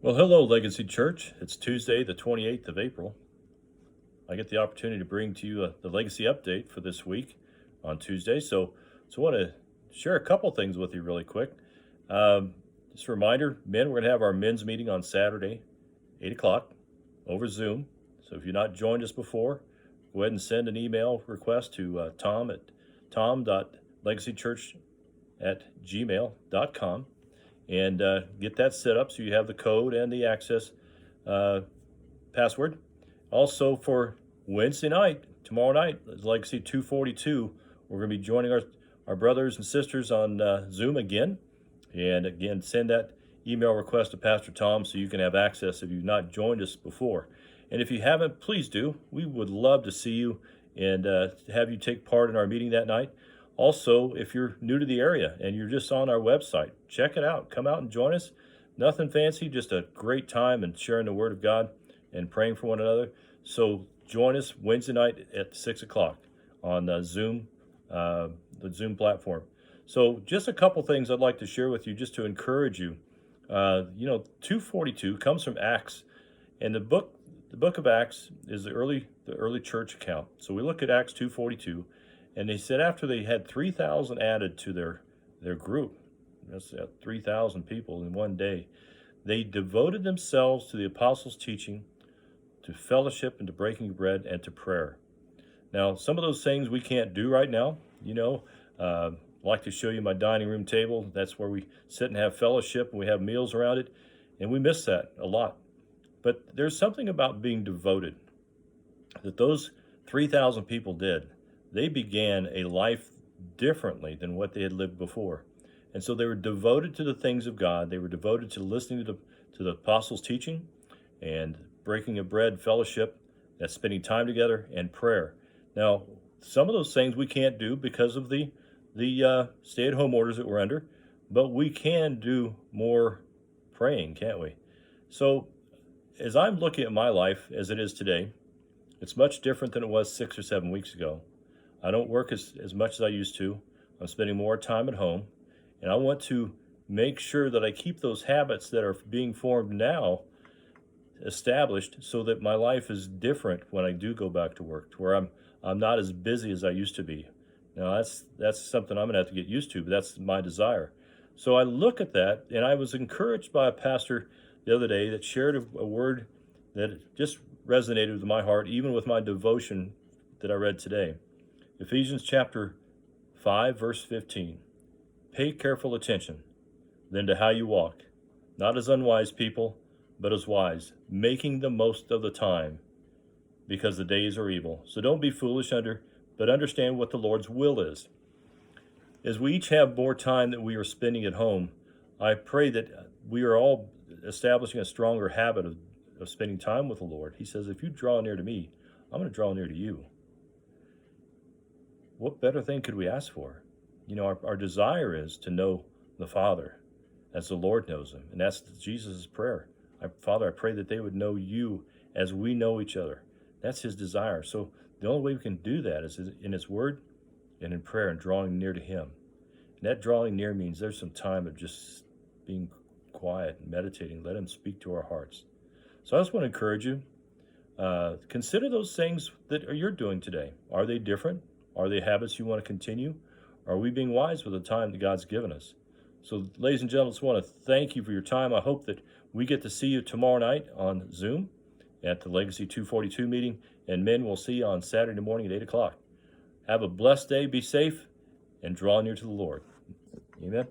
Well, hello, Legacy Church. It's Tuesday, the 28th of April. I get the opportunity to bring to you the Legacy Update for this week on Tuesday. So I want to share a couple things with you really quick. Just a reminder, men, we're going to have our men's meeting on Saturday, 8 o'clock, over Zoom. So if you've not joined us before, go ahead and send an email request to tom.legacychurch@gmail.com. and get that set up so you have the code and the access password. Also for Wednesday night, tomorrow night, Legacy 242, we're going to be joining our brothers and sisters on Zoom again. And again, send that email request to Pastor Tom so you can have access if you've not joined us before. And if you haven't, please do. We would love to see you and have you take part in our meeting that night. Also, if you're new to the area and you're just on our website, check it out. Come out and join us. Nothing fancy, just a great time and sharing the Word of God and praying for one another. So join us Wednesday night at 6 o'clock on Zoom, the Zoom platform. So just a couple things I'd like to share with you just to encourage you. 242 comes from Acts, and the book of Acts is the early church account. So we look at Acts 2:42. And they said after they had 3,000 added to their group, that's 3,000 people in one day, they devoted themselves to the apostles' teaching, to fellowship, and to breaking bread, and to prayer. Now, some of those things we can't do right now. I'd like to show you my dining room table. That's where we sit and have fellowship, and we have meals around it, and we miss that a lot. But there's something about being devoted that those 3,000 people did. They began a life differently than what they had lived before. And so they were devoted to the things of God. They were devoted to listening to the apostles' teaching and breaking of bread, fellowship, that's spending time together, and prayer. Now, some of those things we can't do because of the stay-at-home orders that we're under, but we can do more praying, can't we? So as I'm looking at my life as it is today, it's much different than it was 6 or 7 weeks ago. I don't work as much as I used to. I'm spending more time at home, and I want to make sure that I keep those habits that are being formed now established so that my life is different when I do go back to work, to where I'm not as busy as I used to be. Now that's something I'm gonna have to get used to, but that's my desire. So I look at that, and I was encouraged by a pastor the other day that shared a word that just resonated with my heart, even with my devotion that I read today. Ephesians chapter 5, verse 15. Pay careful attention, then, to how you walk, not as unwise people, but as wise, making the most of the time, because the days are evil. So don't be foolish, but understand what the Lord's will is. As we each have more time that we are spending at home, I pray that we are all establishing a stronger habit of spending time with the Lord. He says, if you draw near to me, I'm going to draw near to you. What better thing could we ask for? Our desire is to know the Father as the Lord knows him. And that's Jesus' prayer. Father, I pray that they would know you as we know each other. That's his desire. So the only way we can do that is in his word and in prayer and drawing near to him. And that drawing near means there's some time of just being quiet and meditating. Let him speak to our hearts. So I just want to encourage you. Consider those things that you're doing today. Are they different? Are they habits you want to continue? Are we being wise with the time that God's given us? So, ladies and gentlemen, I just want to thank you for your time. I hope that we get to see you tomorrow night on Zoom at the Legacy 242 meeting. And men, we'll see you on Saturday morning at 8 o'clock. Have a blessed day, be safe, and draw near to the Lord. Amen.